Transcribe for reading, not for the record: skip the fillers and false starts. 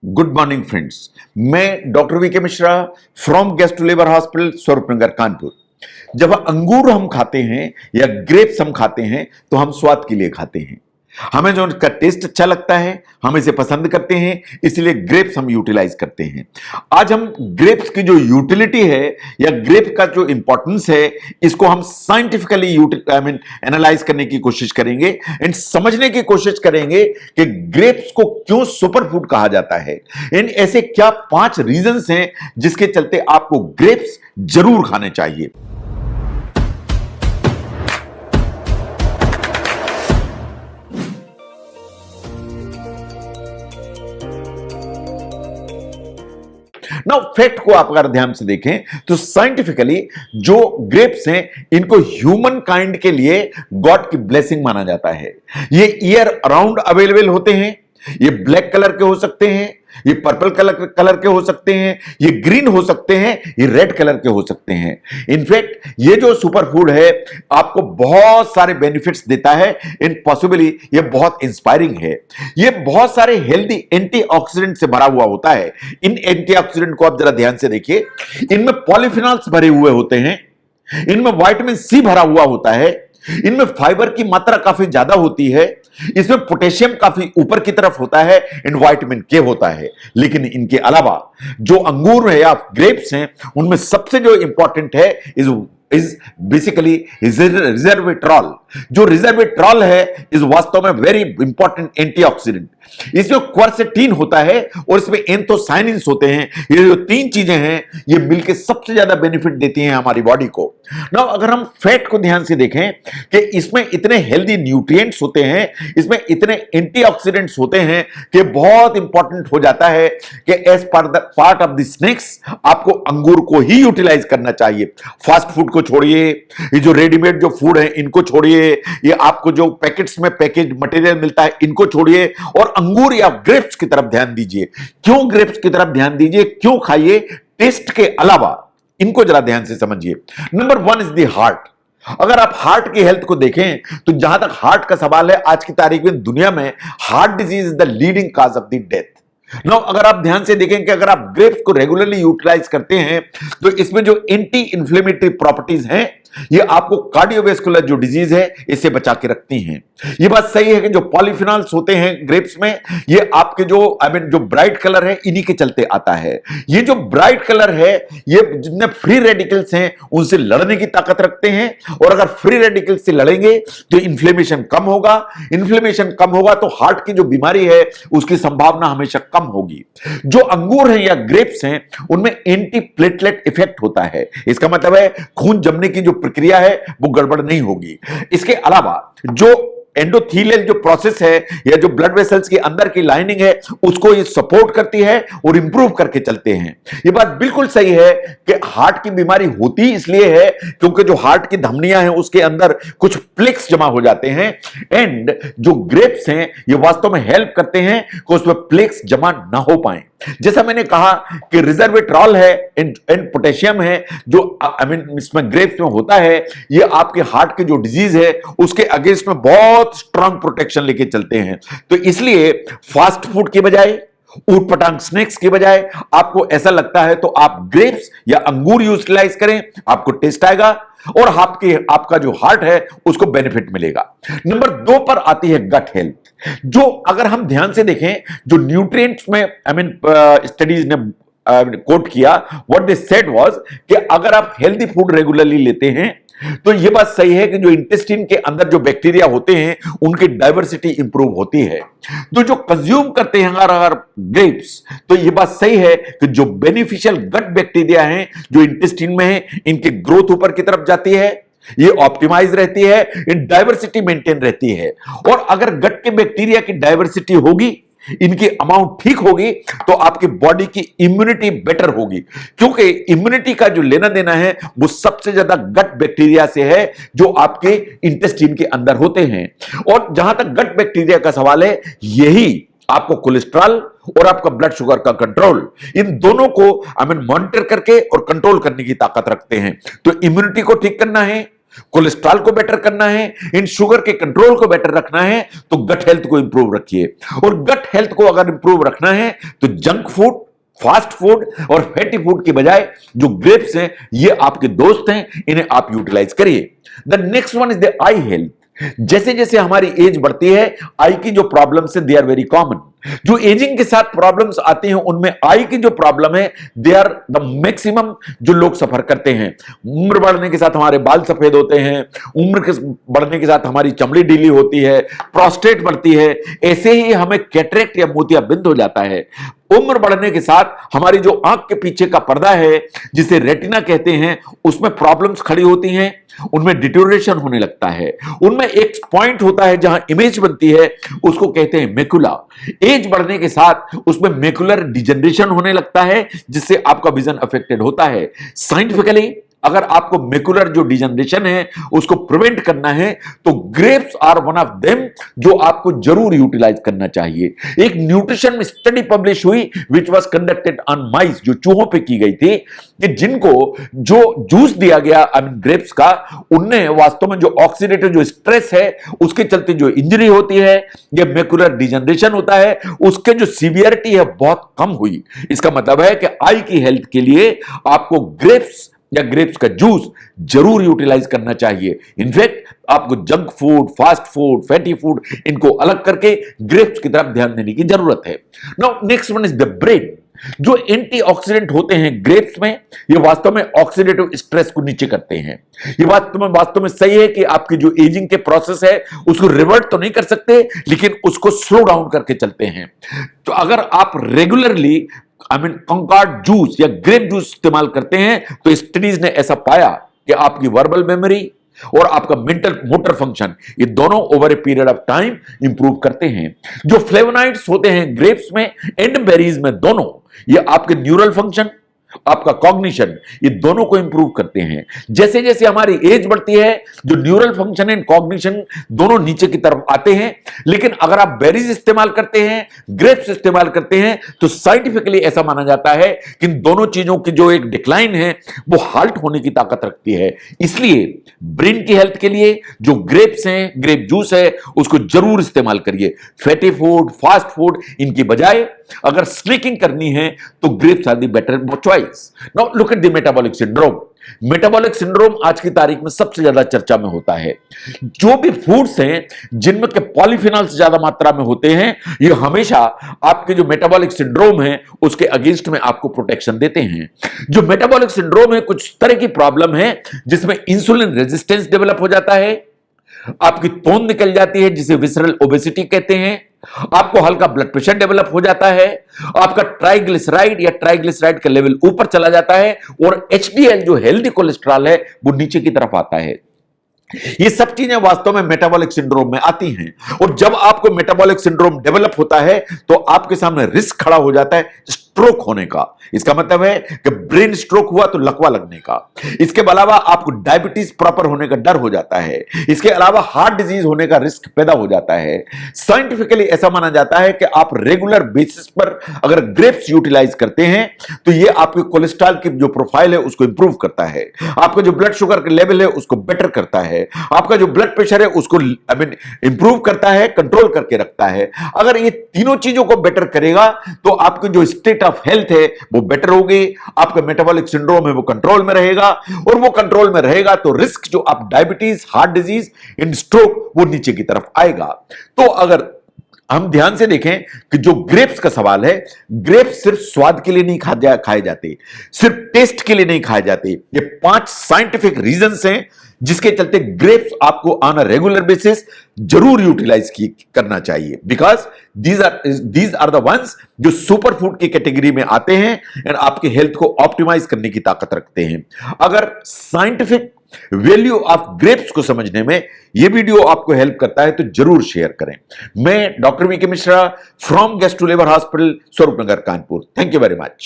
Good morning friends. मैं doctor V K Mishra from guest to labour hospital Swaroopnagar Kanpur. जब अंगूर हम खाते हैं या ग्रेप्स हम खाते हैं तो हम स्वाद के लिए खाते हैं। हमें जो उनका टेस्ट अच्छा लगता है हम इसे पसंद करते हैं, इसलिए ग्रेप्स हम यूटिलाइज करते हैं। आज हम ग्रेप्स की जो यूटिलिटी है या ग्रेप का जो इंपॉर्टेंस है इसको हम साइंटिफिकली एनालाइज करने की कोशिश करेंगे एंड समझने की कोशिश करेंगे कि ग्रेप्स को क्यों सुपर फूड कहा जाता है एंड ऐसे क्या 5 रीजंस हैं जिसके चलते आपको ग्रेप्स जरूर खाने चाहिए। नाउ फैक्ट को आप अगर ध्यान से देखें तो साइंटिफिकली जो ग्रेप्स हैं इनको ह्यूमन काइंड के लिए गॉड की ब्लेसिंग माना जाता है। ये ईयर अराउंड अवेलेबल होते हैं, ये ब्लैक कलर के हो सकते हैं, ये पर्पल कलर के हो सकते हैं, ये ग्रीन हो सकते हैं, ये रेड कलर के हो सकते हैं। इनफैक्ट ये जो सुपर फूड है आपको बहुत सारे बेनिफिट्स देता है एंड पॉसिबली ये बहुत इंस्पायरिंग है। ये बहुत सारे हेल्दी एंटीऑक्सीडेंट से भरा हुआ होता है। इन एंटीऑक्सीडेंट को आप जरा ध्यान से देखिए, इनमें पॉलीफिनॉल्स भरे हुए होते हैं, इनमें विटामिन सी भरा हुआ होता है, इनमें फाइबर की मात्रा काफी ज्यादा होती है, इसमें पोटेशियम काफी ऊपर की तरफ होता है एंड विटामिन के होता है। लेकिन इनके अलावा जो अंगूर है या ग्रेप्स हैं उनमें सबसे जो इंपॉर्टेंट है इज बेसिकली रिजर्वेट्रॉल। जो रिजर्वेट्रॉल है इस वास्तव में वेरी इंपॉर्टेंट एंटीऑक्सीडेंट। इसमें क्वर्सेटीन होता है और इसमें एंथोसायनिन्स होते हैं। ये जो 3 चीजें हैं ये मिलकर सबसे ज्यादा बेनिफिट देती हैं हमारी बॉडी को। नाउ अगर हम फैट को ध्यान से देखें कि इसमें इतने हेल्दी न्यूट्रिएंट्स होते हैं, इसमें इतने एंटीऑक्सीडेंट्स होते हैं कि बहुत इंपॉर्टेंट हो जाता है कि as part of the snacks आपको अंगूर को ही यूटिलाइज करना चाहिए। फास्ट फूड को छोड़िए, ये जो रेडीमेड जो फूड है इनको छोड़िए, ये आपको जो पैकेट्स में पैकेज मटेरियल मिलता है इनको छोड़िए और अंगूर या ग्रेप्स की तरफ ध्यान दीजिए। क्यों ग्रेप्स की तरफ ध्यान दीजिए, क्यों खाइए? टेस्ट के अलावा इनको जरा ध्यान से समझिए। Number 1 is the heart. अगर आप हार्ट की हेल्थ को देखें तो जहां तक हार्ट का सवाल है आज की तारीख में दुनिया में heart disease is the leading cause of the death. No अगर आप ध्यान से देखें कि अगर आप ग्रेप्स को रेगुलरली यूटिलाइज करते हैं तो इसमें जो एंटी इंफ्लेमेटरी प्रॉपर्टीज हैं ये आपको कार्डियोवैस्कुलर जो डिजीज है इससे बचा के रखती हैं। ये बात सही है कि जो पॉलीफिनॉल्स होते हैं ग्रेप्स में ये आपके जो जो ब्राइट कलर है इन्हीं के चलते आता है। ये जो ब्राइट कलर है ये जितने फ्री रेडिकल्स हैं उनसे लड़ने की ताकत रखते हैं और अगर फ्री रेडिकल्स से लड़ेंगे तो इन्फ्लेमेशन कम होगा। इन्फ्लेमेशन कम होगा तो हार्ट की जो बीमारी है उसकी संभावना हमेशा कम होगी। जो अंगूर हैं या ग्रेप्स हैं उनमें एंटी प्लेटलेट इफेक्ट होता है। इसका मतलब है खून जमने की जो प्रक्रिया है वो गड़बड़ नहीं होगी। इसके अलावा जो एंडोथेलियल जो प्रोसेस है या जो ब्लड वेसल्स के अंदर की लाइनिंग है उसको ये सपोर्ट करती है और इंप्रूव करके चलते हैं। ये बात बिल्कुल सही है कि हार्ट की बीमारी होती इसलिए है क्योंकि जो हार्ट की धमनियां हैं उसके अंदर कुछ प्लेक्स जमा हो जाते हैं एंड जो ग्रेप्स हैं ये वास्तव में हेल्प करते हैं कि उसमें प्लेक्स जमा ना हो पाए। जैसा मैंने कहा कि रिजर्वेट्रॉल है एंड पोटेशियम है जो इसमें ग्रेप्स में होता है, ये आपके हार्ट की जो डिजीज है उसके अगेंस्ट में बहुत स्ट्रांग प्रोटेक्शन लेके चलते हैं। तो इसलिए फास्ट फूड की बजाय ऊटपटांग स्नैक्स की बजाय आपको ऐसा लगता है तो आप ग्रेप्स या अंगूर यूटिलाइज करें, आपको टेस्ट आएगा और आपका जो हार्ट है उसको बेनिफिट मिलेगा। नंबर 2 पर आती है गट हेल्थ। जो अगर हम ध्यान से देखें जो न्यूट्रिएंट्स में स्टडीज ने कोट किया, व्हाट दे सेड वाज कि अगर आप हेल्दी फूड रेगुलरली लेते हैं तो यह बात सही है कि जो इंटेस्टाइन के अंदर जो बैक्टीरिया होते हैं उनकी डाइवर्सिटी इंप्रूव होती है। तो जो कंज्यूम करते हैं अगर ग्रेप्स तो यह बात सही है कि जो बेनिफिशियल गट बैक्टीरिया हैं जो इंटेस्टाइन में है इनकी ग्रोथ ऊपर की तरफ जाती है, ये ऑप्टिमाइज रहती है, इन डाइवर्सिटी मेंटेन रहती है। और अगर गट के बैक्टीरिया की डाइवर्सिटी होगी, इनकी अमाउंट ठीक होगी तो आपकी बॉडी की इम्यूनिटी बेटर होगी क्योंकि इम्यूनिटी का जो लेना देना है वो सबसे ज्यादा गट बैक्टीरिया से है जो आपके इंटेस्टाइन के अंदर होते हैं। और जहां तक गट बैक्टीरिया का सवाल है यही आपको कोलेस्ट्रॉल और आपका ब्लड शुगर का कंट्रोल, इन दोनों को मॉनिटर करके और कंट्रोल करने की ताकत रखते हैं। तो इम्यूनिटी को ठीक करना है, कोलेस्ट्रॉल को बेटर करना है, इन शुगर के कंट्रोल को बेटर रखना है, तो गट हेल्थ को इंप्रूव रखिए। और गट हेल्थ को अगर इंप्रूव रखना है तो जंक फूड, फास्ट फूड और फैटी फूड की बजाय जो ग्रेप्स हैं ये आपके दोस्त हैं, इन्हें आप यूटिलाइज करिए। The next one is the I health. जैसे जैसे हमारी एज बढ़ती है, आई की जो प्रॉब्लम्स है दे आर वेरी कॉमन। जो एजिंग के साथ प्रॉब्लम्स आती हैं उनमें आई की जो प्रॉब्लम है दे आर द मैक्सिमम जो लोग सफर करते हैं। उम्र बढ़ने के साथ हमारे बाल सफेद होते हैं, उम्र के बढ़ने के साथ हमारी चमड़ी ढीली होती है, प्रोस्टेट बढ़ती है, ऐसे ही हमें कैटरेक्ट या मोतियाबिंद हो जाता है। उम्र बढ़ने के साथ हमारी जो आंख के पीछे का पर्दा है जिसे रेटिना कहते हैं उसमें प्रॉब्लम्स खड़ी होती हैं, उनमें डिटोरेशन होने लगता है। उनमें एक पॉइंट होता है जहां इमेज बनती है, उसको कहते हैं मैकुला। एज बढ़ने के साथ उसमें मैकुलर डिजनरेशन होने लगता है जिससे आपका विजन अफेक्टेड होता है। साइंटिफिकली अगर आपको मैकुलर जो डिजनरेशन है उसको प्रिवेंट करना है तो grapes are one of them जो आपको जरूर यूटिलाइज करना चाहिए। एक न्यूट्रिशन में स्टडी पब्लिश हुई विच वाज कंडक्टेड ऑन माइस, जो चूहों पे की गई थी, कि जिनको जो जूस दिया गया आई मीन ग्रेप्स का, उनने वास्तव में जो ऑक्सीडेटिव जो स्ट्रेस है उसके चलते जो इंजरी होती है या मैकुलर डिजनरेशन होता है उसके जो सीवियरिटी है बहुत कम हुई। इसका मतलब है कि आई की हेल्थ के लिए आपको ग्रेप्स या ग्रेप्स का जूस जरूर यूटिलाइज करना चाहिए। इनफैक्ट आपको junk food, fast food, fatty food इनको अलग करके ग्रेप्स की तरफ ध्यान देने की जरूरत है। Now next one is the brain. जो एंटीऑक्सीडेंट होते हैं ग्रेप्स में, ये वास्तव में ऑक्सीडेटिव स्ट्रेस को नीचे करते हैं। ये वास्तव में सही है कि आपकी जो एजिंग के प्रोसेस है उसको रिवर्ट तो नहीं कर सकते लेकिन उसको स्लो डाउन करके चलते हैं। तो अगर आप रेगुलरली कंकॉर्ड जूस या ग्रेप जूस इस्तेमाल करते हैं तो स्टडीज ने ऐसा पाया कि आपकी वर्बल मेमोरी और आपका मेंटल मोटर फंक्शन ये दोनों over a period of time improve करते हैं। जो फ्लेवोनाइड्स होते हैं ग्रेप्स में एंड बेरीज में, दोनों ये आपके न्यूरल फंक्शन, आपका कॉग्निशन, ये दोनों को इंप्रूव करते हैं। जैसे जैसे हमारी एज बढ़ती है जो न्यूरल फंक्शन एंड कॉग्निशन दोनों नीचे की तरफ आते हैं। लेकिन अगर आप बेरीज इस्तेमाल करते हैं, ग्रेप्स इस्तेमाल करते हैं, तो साइंटिफिकली ऐसा माना जाता है कि इन दोनों चीजों की जो एक डिक्लाइन है वो हाल्ट होने की ताकत रखती है। इसलिए ब्रेन की हेल्थ के लिए जो ग्रेप्स हैं, ग्रेप जूस है, उसको जरूर इस्तेमाल करिए। फैटी फूड, फास्ट फूड इनकी बजाय अगर स्नैकिंग करनी है तो grapes are the better choice. Now look at the metabolic syndrome. Metabolic syndrome आज की तारीख में सबसे ज्यादा चर्चा में होता है। जो भी फूड्स हैं जिनमें के पॉलीफिनॉल्स ज्यादा मात्रा में होते हैं, ये हमेशा आपके जो मेटाबॉलिक सिंड्रोम है उसके अगेंस्ट में आपको प्रोटेक्शन देते हैं। जो मेटाबॉलिक सिंड्रोम है कुछ तरह की प्रॉब्लम है जिसमें इंसुलिन रेजिस्टेंस डेवलप हो जाता है, आपकी तोंद निकल जाती है जिसे विसरल ओबेसिटी कहते हैं, आपको हल्का ब्लड प्रेशर डेवलप हो जाता है, आपका ट्राइग्लिसराइड या ट्राइग्लिसराइड का लेवल ऊपर चला जाता है और एचडीएल जो हेल्दी कोलेस्ट्रॉल है वो नीचे की तरफ आता है। ये सब चीजें वास्तव में मेटाबॉलिक सिंड्रोम में आती हैं। और जब आपको मेटाबॉलिक सिंड्रोम डेवलप होता है तो आपके सामने रिस्क खड़ा हो जाता है स्ट्रोक होने का। इसका मतलब है कि ब्रेन स्ट्रोक हुआ तो लकवा लगने का। इसके अलावा आपको डायबिटीज प्रॉपर होने का डर हो जाता है। इसके अलावा हार्ट डिजीज होने का रिस्क पैदा हो जाता है। साइंटिफिकली ऐसा माना जाता है कि आप रेगुलर बेसिस पर अगर ग्रेप्स यूटिलाइज करते हैं तो ये आपके कोलेस्ट्रॉल की जो प्रोफाइल है उसको इंप्रूव करता है, आपका जो ब्लड शुगर का लेवल है उसको बेटर करता है, आपका जो ब्लड प्रेशर है उसको इंप्रूव करता है, कंट्रोल करके रखता है। अगर ये तीनों चीजों को बेटर करेगा तो आपकी जो स्टेट ऑफ हेल्थ है वो बेटर होगी, आपका मेटाबॉलिक सिंड्रोम है वो कंट्रोल में रहेगा, और वो कंट्रोल में रहेगा तो रिस्क जो आप diabetes, heart disease and stroke वो नीचे की तरफ आएगा। तो अगर हम ध्यान से देखें कि जो ग्रेप्स का सवाल है, ग्रेप्स सिर्फ स्वाद के लिए नहीं खाए जाते, सिर्फ टेस्ट के लिए नहीं खाए जाते। ये 5 साइंटिफिक रीजंस हैं जिसके चलते ग्रेप्स आपको ऑन अ रेगुलर बेसिस जरूर यूटिलाइज करना चाहिए, because these are the ones जो सुपर फूड की कैटेगरी में आते हैं एंड आपके हेल्थ को ऑप्टिमाइज करने की ताकत रखते हैं। अगर साइंटिफिक वैल्यू ऑफ ग्रेप्स को समझने में यह वीडियो आपको हेल्प करता है तो जरूर शेयर करें। मैं doctor V K Mishra from guest to liver hospital, Swaroop Nagar, Kanpur. Thank you very much.